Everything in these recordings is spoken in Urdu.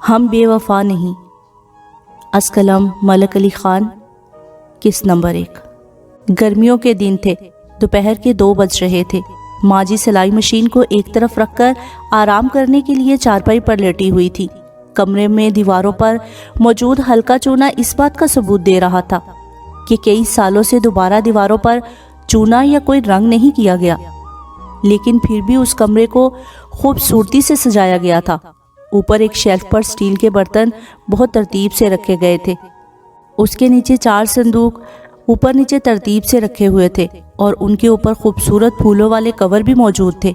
ہم بے وفا نہیں. از قلم ملک علی خان. قسط نمبر 1. گرمیوں کے دن تھے. دوپہر کے 2 بج رہے تھے. ماں جی سلائی مشین کو ایک طرف رکھ کر آرام کرنے کے لیے چارپائی پر لیٹی ہوئی تھی. کمرے میں دیواروں پر موجود ہلکا چونا اس بات کا ثبوت دے رہا تھا کہ کئی سالوں سے دوبارہ دیواروں پر چونا یا کوئی رنگ نہیں کیا گیا، لیکن پھر بھی اس کمرے کو خوبصورتی سے سجایا گیا تھا. اوپر ایک شیلف پر سٹیل کے برتن بہت ترتیب سے رکھے گئے تھے. اس کے نیچے 4 صندوق اوپر نیچے ترتیب سے رکھے ہوئے تھے اور ان کے اوپر خوبصورت پھولوں والے کور بھی موجود تھے.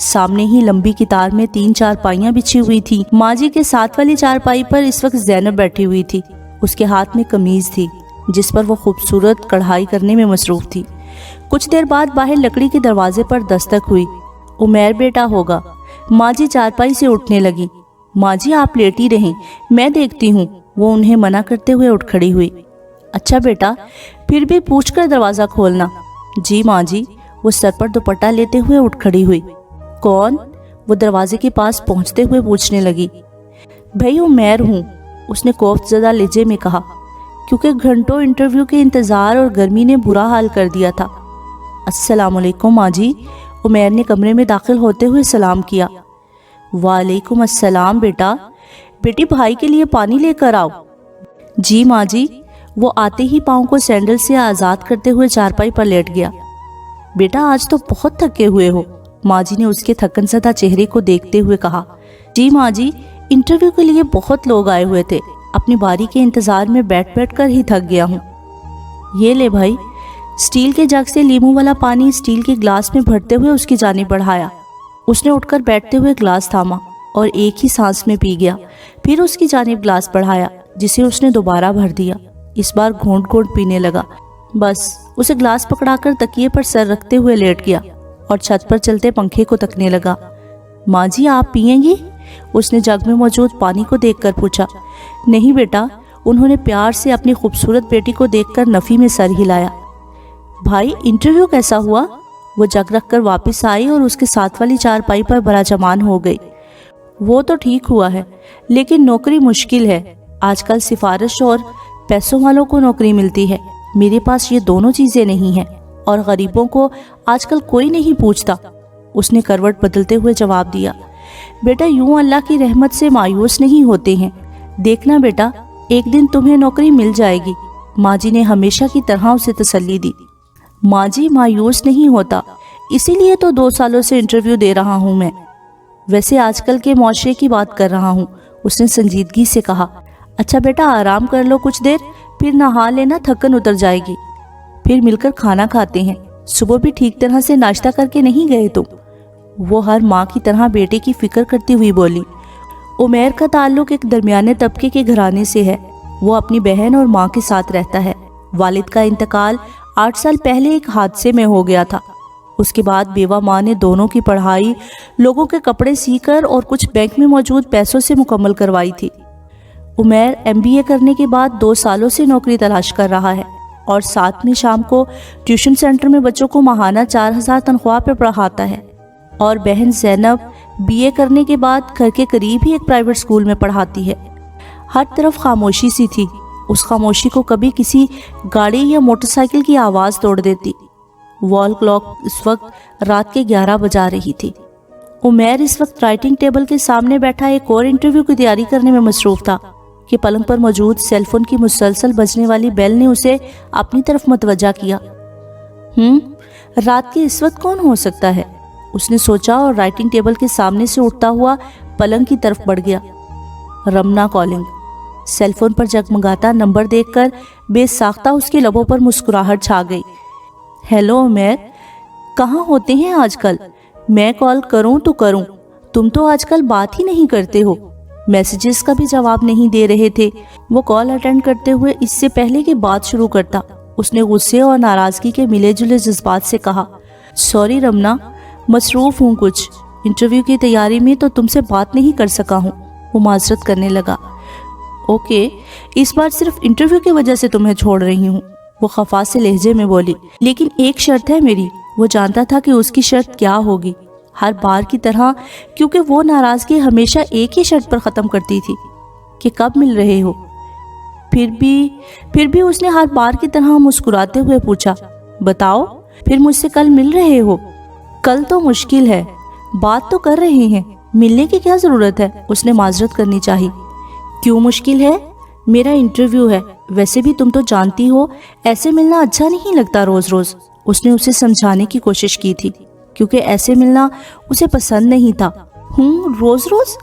سامنے ہی لمبی قطار میں 3 چارپائیاں بچھی ہوئی تھی. ماں جی کے ساتھ والی چارپائی پر اس وقت زینب بیٹھی ہوئی تھی. اس کے ہاتھ میں قمیض تھی جس پر وہ خوبصورت کڑھائی کرنے میں مصروف تھی. کچھ دیر بعد باہر لکڑی کے دروازے پر دستک ہوئی. عمیر بیٹا ہوگا. ماں جی چارپائی سے اٹھنے لگی. ماں جی آپ لیٹی رہیں، میں دیکھتی ہوں. وہ انہیں منع کرتے ہوئے اٹھ کھڑی ہوئی. اچھا بیٹا، پھر بھی پوچھ کر دروازہ کھولنا. جی ماں جی. وہ سر پر دوپٹہ لیتے ہوئے اٹھ کھڑی ہوئی. کون؟ وہ دروازے کے پاس پہنچتے ہوئے پوچھنے لگی. بھائی عمیر ہوں، اس نے کوفت زدہ لہجے میں کہا، کیونکہ گھنٹوں انٹرویو کے انتظار اور گرمی نے برا حال کر دیا تھا. السلام علیکم ماں جی. عمیر نے کمرے میں داخل ہوتے ہوئے سلام کیا. وعلیکم السلام بیٹا. بیٹی بھائی کے لیے پانی لے کر آؤ. جی ماں جی. وہ آتے ہی پاؤں کو سینڈل سے آزاد کرتے ہوئے چارپائی پر لیٹ گیا. بیٹا آج تو بہت تھکے ہوئے ہو. ماں جی نے اس کے تھکن زدہ چہرے کو دیکھتے ہوئے کہا. جی ماں جی، انٹرویو کے لیے بہت لوگ آئے ہوئے تھے. اپنی باری کے انتظار میں بیٹھ بیٹھ کر ہی تھک گیا ہوں. یہ لے بھائی. سٹیل کے جگ سے لیموں والا پانی سٹیل کے گلاس میں بھرتے ہوئے اس کی جانب بڑھایا. اس نے اٹھ کر بیٹھتے ہوئے گلاس تھاما اور ایک ہی سانس میں پی گیا. پھر اس کی جانب گلاس بڑھایا جسے اس نے دوبارہ بھر دیا. اس بار گھونٹ گھونٹ پینے لگا. بس اسے گلاس پکڑا کر تکیے پر سر رکھتے ہوئے لیٹ گیا اور چھت پر چلتے پنکھے کو تکنے لگا. ماں جی آپ پئیں گی؟ اس نے جگ میں موجود پانی کو دیکھ کر پوچھا. نہیں بیٹا. انہوں نے پیار سے اپنی خوبصورت بیٹی کو دیکھ کر نفی میں سر ہلایا. بھائی انٹرویو کیسا ہوا؟ وہ جگ رکھ کر واپس آئی اور اس کے ساتھ والی چارپائی پر براجمان ہو گئی. وہ تو ٹھیک ہوا ہے، لیکن نوکری مشکل ہے. آج کل سفارش اور پیسوں والوں کو نوکری ملتی ہے. میرے پاس یہ دونوں چیزیں نہیں ہیں اور غریبوں کو آج کل کوئی نہیں پوچھتا. اس نے کروٹ بدلتے ہوئے جواب دیا. بیٹا یوں اللہ کی رحمت سے مایوس نہیں ہوتے ہیں. دیکھنا بیٹا، ایک دن تمہیں نوکری مل جائے گی. ماں جی نے ہمیشہ کی طرح اسے تسلی دی. ماں جی مایوس نہیں ہوتا، اسی لیے تو 2 سالوں سے انٹرویو دے رہا ہوں میں. ویسے آج کل کے معاشرے کی بات کر رہا ہوں، اس نے سنجیدگی سے کہا. اچھا بیٹا آرام کر لو کچھ دیر، پھر نہا لینا، تھکن اتر جائے گی. پھر مل کر کھانا کھاتے ہیں. صبح بھی ٹھیک طرح سے ناشتہ کر کے نہیں گئے تم. وہ ہر ماں کی طرح بیٹے کی فکر کرتی ہوئی بولی. عمیر کا تعلق ایک درمیانے طبقے کے گھرانے سے ہے. وہ اپنی بہن اور ماں کے ساتھ رہتا ہے. والد کا انتقال 8 سال پہلے ایک حادثے میں ہو گیا تھا. اس کے بعد بیوہ ماں نے دونوں کی پڑھائی لوگوں کے کپڑے سی کر اور کچھ بینک میں موجود پیسوں سے مکمل کروائی تھی. عمیر MBA کرنے کے بعد 2 سالوں سے نوکری تلاش کر رہا ہے اور ساتھ میں شام کو ٹیوشن سینٹر میں بچوں کو ماہانہ 4000 تنخواہ پر پڑھاتا ہے. اور بہن زینب BA کرنے کے بعد گھر کے قریب ہی ایک پرائیویٹ اسکول میں پڑھاتی ہے. ہر طرف خاموشی سی تھی. اس خاموشی کو کبھی کسی گاڑی یا موٹر سائیکل کی آواز توڑ دیتی. وال کلاک اس وقت رات کے 11 بجا رہی تھی. عمیر اس وقت رائٹنگ ٹیبل کے سامنے بیٹھا ایک اور انٹرویو کی تیاری کرنے میں مصروف تھا کہ پلنگ پر موجود سیل فون کی مسلسل بجنے والی بیل نے اسے اپنی طرف متوجہ کیا. رات کے اس وقت کون ہو سکتا ہے؟ اس نے سوچا اور رائٹنگ ٹیبل کے سامنے سے اٹھتا ہوا پلنگ کی طرف بڑھ گیا. رمنا کالنگ. سیل فون پر جگمگاتا نمبر دیکھ کر بے ساختہ اس کے لبوں پر مسکراہٹ چھا گئی. ہیلو عمیر، کہاں ہوتے ہیں آج کل؟ میں کال کروں تو کروں، تم تو آج کل بات ہی نہیں کرتے ہو. میسیجز کا بھی جواب نہیں دے رہے تھے. وہ کال اٹینڈ کرتے ہوئے اس سے پہلے کہ بات شروع کرتا اس نے غصے اور ناراضگی کے ملے جلے جذبات سے کہا. سوری رمنا، مصروف ہوں کچھ. انٹرویو کی تیاری میں تو تم سے بات نہیں کر سکا ہوں. وہ معذرت کرنے لگا. اوکے، اس بار صرف انٹرویو کی وجہ سے تمہیں چھوڑ رہی ہوں. وہ خفا سے لہجے میں بولی. لیکن ایک شرط ہے میری. وہ جانتا تھا کہ اس کی شرط کیا ہوگی. ہر بار کی طرح، کیونکہ وہ ناراضگی ہمیشہ ایک ہی شرط پر ختم کرتی تھی. کہ کب مل رہے ہو؟ پھر بھی اس نے ہر بار کی طرح مسکراتے ہوئے پوچھا، بتاؤ پھر مجھ سے کل مل رہے ہو؟ کل تو مشکل ہے، بات تو کر رہے ہیں، ملنے کی کیا ضرورت ہے؟ اس نے معذرت کرنی چاہی۔ کیوں مشکل ہے؟ میرا انٹرویو ہے، ویسے بھی تم تو جانتی ہو ایسے ملنا اچھا نہیں لگتا روز روز۔ اس نے اسے سمجھانے کی کوشش کی تھی کیونکہ ایسے ملنا اسے پسند نہیں تھا۔ روز روز؟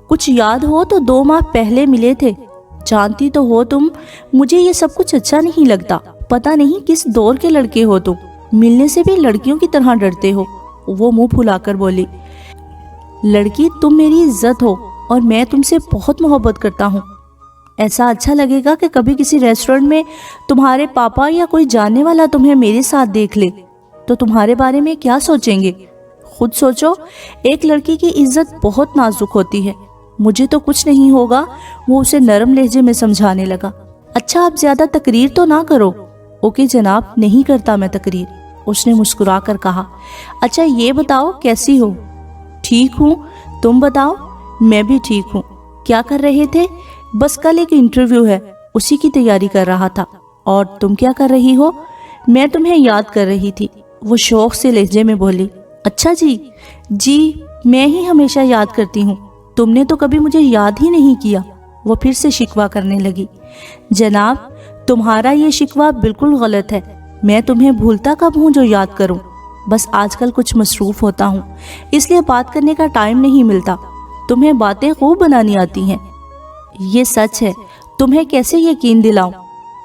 کچھ یاد ہو تو 2 ماہ پہلے ملے تھے، جانتی تو ہو تم مجھے یہ سب کچھ اچھا نہیں لگتا، پتہ نہیں کس دور کے لڑکے ہو تم، ملنے سے بھی لڑکیوں کی طرح ڈرتے ہو۔ وہ منہ پھلا کر بولی، لڑکی تم میری عزت ہو اور میں تم سے بہت محبت کرتا ہوں۔ ایسا اچھا لگے گا کہ کبھی کسی ریسٹورنٹ میں تمہارے پاپا یا کوئی جاننے والا تمہیں میرے ساتھ دیکھ لے تو تمہارے بارے میں کیا سوچیں گے؟ خود سوچو، ایک لڑکی کی عزت بہت نازک ہوتی ہے۔ مجھے تو کچھ نہیں ہوگا، وہ اسے نرم لہجے میں سمجھانے لگا۔ اچھا اب زیادہ تقریر تو نہ کرو۔ اوکے جناب، نہیں کرتا میں تقریر، اس نے مسکرا کر کہا۔ اچھا یہ بتاؤ کیسی ہو؟ ٹھیک ہوں، تم بتاؤ؟ میں بھی ٹھیک ہوں۔ کیا کر رہے تھے؟ بس کل ایک انٹرویو ہے، اسی کی تیاری کر رہا تھا۔ اور تم کیا کر رہی ہو؟ میں تمہیں یاد کر رہی تھی، وہ شوق سے لہجے میں بولی۔ اچھا جی میں ہی ہمیشہ یاد کرتی ہوں، تم نے تو کبھی مجھے یاد ہی نہیں کیا۔ وہ پھر سے شکوہ کرنے لگی۔ جناب تمہارا یہ شکوہ بالکل غلط ہے، میں تمہیں بھولتا کب ہوں جو یاد کروں؟ بس آج کل کچھ مصروف ہوتا ہوں، اس لیے بات کرنے کا ٹائم نہیں ملتا۔ تمہیں باتیں خوب بنانی آتی ہیں۔ یہ سچ ہے، تمہیں کیسے یقین دلاؤں؟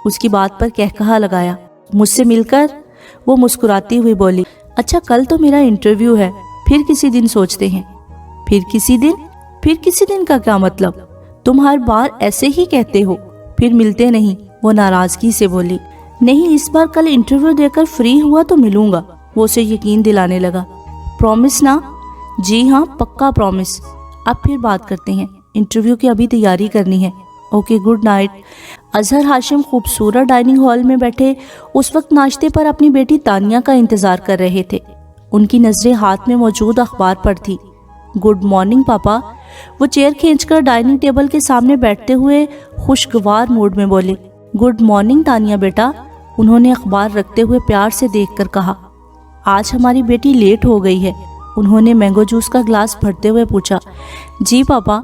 اس کی بات پر کہکہا لگایا۔ مجھ سے مل کر؟ وہ مسکراتی ہوئی بولی۔ اچھا کل تو میرا انٹرویو ہے، پھر کسی دن سوچتے ہیں۔ پھر کسی دن کا کیا مطلب؟ تم ہر بار ایسے ہی کہتے ہو، پھر ملتے نہیں۔ وہ ناراضگی سے بولی۔ نہیں، اس بار کل انٹرویو دے کر فری ہوا تو ملوں گا، وہ اسے یقین دلانے لگا۔ پرومس نا؟ جی ہاں پکا پرومس۔ اب پھر بات کرتے ہیں، انٹرویو کی ابھی تیاری کرنی ہے۔ Okay good night. Azhar Hashim خوبصورت ڈائننگ ہال میں بیٹھے اس وقت ناشتے پر اپنی بیٹی تانیہ کا انتظار کر رہے تھے۔ ان کی نظریں ہاتھ میں موجود اخبار پر تھی۔ گڈ مارننگ پاپا، وہ چیئر کھینچ کر ڈائننگ ٹیبل کے سامنے بیٹھتے ہوئے خوشگوار موڈ میں بولے۔ گڈ مارننگ تانیہ بیٹا، انہوں نے اخبار رکھتے ہوئے پیار سے دیکھ کر کہا۔ آج ہماری بیٹی لیٹ ہو گئی ہے، انہوں نے مینگو جوس کا گلاس بھرتے ہوئے پوچھا۔ جی پاپا،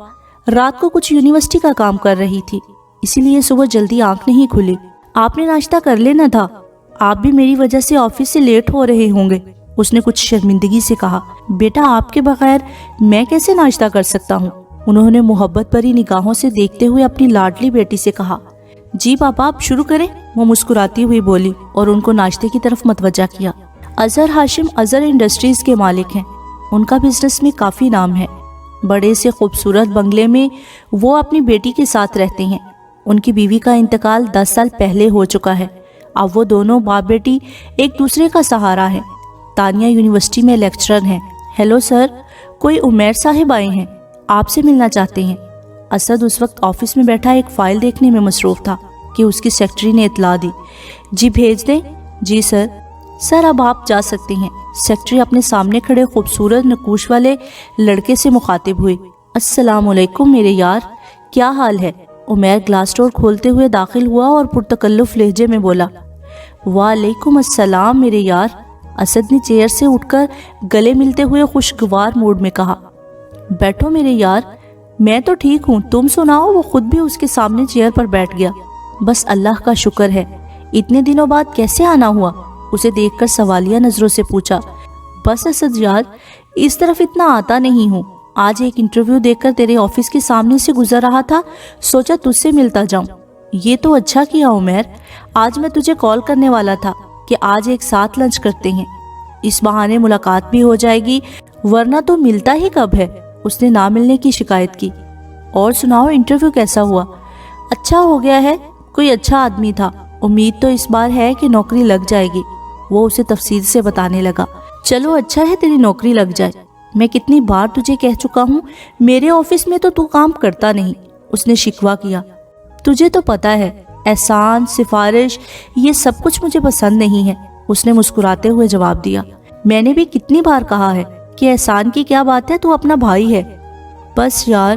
رات کو کچھ یونیورسٹی کا کام کر رہی تھی، اسی لیے صبح جلدی آنکھ نہیں کھلی۔ آپ نے ناشتہ کر لینا تھا، آپ بھی میری وجہ سے آفس سے لیٹ ہو رہے ہوں گے، اس نے کچھ شرمندگی سے کہا۔ بیٹا آپ کے بغیر میں کیسے ناشتہ کر سکتا ہوں؟ انہوں نے محبت بھری نگاہوں سے دیکھتے ہوئے اپنی لاڈلی بیٹی سے کہا۔ جی پاپا آپ شروع کریں، وہ مسکراتی ہوئی بولی اور ان کو ناشتے کی طرف متوجہ کیا۔ اظہر ہاشم اظہر انڈسٹریز کے مالک ہیں، ان کا بزنس میں کافی نام ہے۔ بڑے سے خوبصورت بنگلے میں وہ اپنی بیٹی کے ساتھ رہتے ہیں۔ ان کی بیوی کا انتقال 10 سال پہلے ہو چکا ہے، اب وہ دونوں باپ بیٹی ایک دوسرے کا سہارا ہے۔ تانیہ یونیورسٹی میں لیکچرر ہیں۔ ہیلو سر، کوئی عمیر صاحب آئے ہیں، آپ سے ملنا چاہتے ہیں۔ اسد اس وقت آفس میں بیٹھا ایک فائل دیکھنے میں مصروف تھا کہ اس کی سیکرٹری نے اطلاع دی۔ جی بھیج دیں۔ جی سر۔ سر اب آپ جا سکتے ہیں۔ سیکرٹری اپنے سامنے کھڑے خوبصورت نقوش والے لڑکے سے مخاطب ہوئی۔ السلام علیکم میرے یار، کیا حال ہے؟ عمیر گلاس ڈور کھولتے ہوئے داخل ہوا اور پرتکلف لہجے میں بولا۔ وعلیکم السلام میرے یار، اسد نے چیئر سے اٹھ کر گلے ملتے ہوئے خوشگوار موڈ میں کہا۔ بیٹھو میرے یار، میں تو ٹھیک ہوں، تم سناؤ؟ وہ خود بھی اس کے سامنے چیئر پر بیٹھ گیا۔ بس اللہ کا شکر ہے، اتنے دنوں بعد کیسے آنا ہوا؟ اسے دیکھ کر سوالیہ نظروں سے پوچھا۔ بس اسد یار، اس طرف اتنا آتا نہیں ہوں، آج ایک انٹرویو دیکھ کر تیرے آفس کے سامنے سے گزر رہا تھا، سوچا تجھ سے ملتا جاؤں۔ یہ تو اچھا کیا عمیر، آج میں تجھے کال کرنے والا تھا کہ آج ایک ساتھ لنچ کرتے ہیں، اس بہانے ملاقات بھی ہو جائے گی، ورنہ تو ملتا ہی کب ہے؟ اس نے نہ ملنے کی شکایت کی۔ اور سناؤ انٹرویو کیسا ہوا؟ اچھا ہو گیا ہے، کوئی اچھا آدمی تھا، امید تو اس بار ہے کہ نوکری لگ جائے گی، وہ اسے تفصیل سے بتانے لگا۔ چلو اچھا ہے تیری نوکری لگ جائے، میں کتنی بار تجھے کہہ چکا ہوں میرے آفس میں تو کام کرتا نہیں، اس نے شکوہ کیا۔ تجھے تو پتا ہے احسان، سفارش، یہ سب کچھ مجھے پسند نہیں ہے، اس نے مسکراتے ہوئے جواب دیا۔ میں نے بھی کتنی بار کہا ہے کہ احسان کی کیا بات ہے، تو اپنا بھائی ہے۔ بس یار،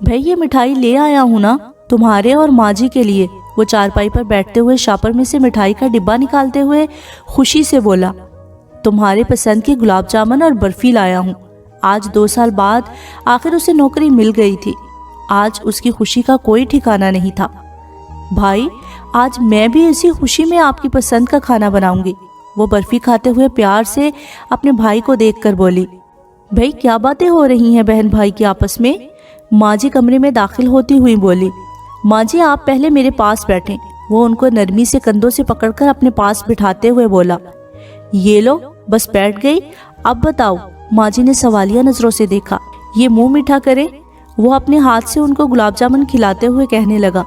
بھائی یہ مٹھائی لے آیا ہوں نا تمہارے اور ماں جی کے لیے۔ وہ چارپائی پر بیٹھتے ہوئے شاپر میں سے مٹھائی کا ڈبہ نکالتے ہوئے خوشی سے بولا، تمہارے پسند کی گلاب جامن اور برفی لایا ہوں۔ آج 2 سال بعد آخر اسے نوکری مل گئی تھی۔ آج اس کی خوشی کا کوئی ٹھکانہ نہیں تھا۔ بھائی آج میں بھی اسی خوشی میں آپ کی پسند کا کھانا بناؤں گی۔ وہ برفی کھاتے ہوئے پیار سے اپنے بھائی کو دیکھ کر بولی۔ بھائی کیا باتیں ہو رہی ہیں بہن بھائی کی آپس میں؟ ماں جی کمرے میں داخل ہوتی ہوئی بولی۔ ماں جی آپ پہلے میرے پاس بیٹھیں۔ وہ ان کو نرمی سے کندھوں سے پکڑ کر اپنے پاس بٹھاتے ہوئے بولا۔ یہ لو بس بیٹھ گئی، اب بتاؤ۔ ماں جی نے سوالیہ نظروں سے دیکھا۔ یہ منہ میٹھا کرے۔ وہ اپنے ہاتھ سے ان کو گلاب جامن کھلاتے ہوئے کہنے لگا۔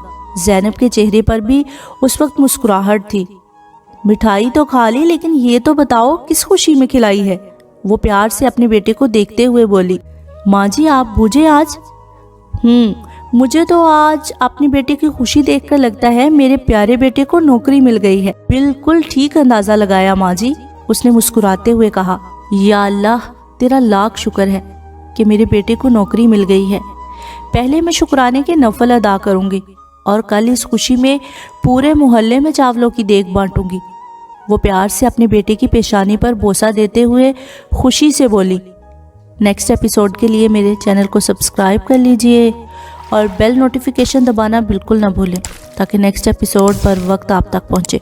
زینب کے چہرے پر بھی اس وقت مسکراہٹ تھی۔ مٹھائی تو کھا لی لیکن یہ تو بتاؤ کس خوشی میں کھلائی ہے؟ وہ پیار سے اپنے بیٹے کو دیکھتے ہوئے بولی۔ ماں جی آپ بوجھے آج؟ مجھے تو آج اپنے بیٹے کی خوشی دیکھ کر لگتا ہے میرے پیارے بیٹے کو نوکری مل گئی ہے۔ بالکل ٹھیک اندازہ لگایا ماں جی، اس نے مسکراتے ہوئے کہا۔ یا اللہ تیرا لاکھ شکر ہے کہ میرے بیٹے کو نوکری مل گئی ہے۔ پہلے میں شکرانے کے نفل ادا کروں گی اور کل اس خوشی میں پورے محلے میں چاولوں کی دیگ بانٹوں گی۔ وہ پیار سے اپنے بیٹے کی پیشانی پر بوسہ دیتے ہوئے خوشی سے بولی۔ نیکسٹ ایپیسوڈ کے لیے میرے چینل کو سبسکرائب کر لیجئے اور بیل نوٹیفیکیشن دبانا بالکل نہ بھولیں تاکہ نیکسٹ ایپیسوڈ پر وقت آپ تک پہنچے۔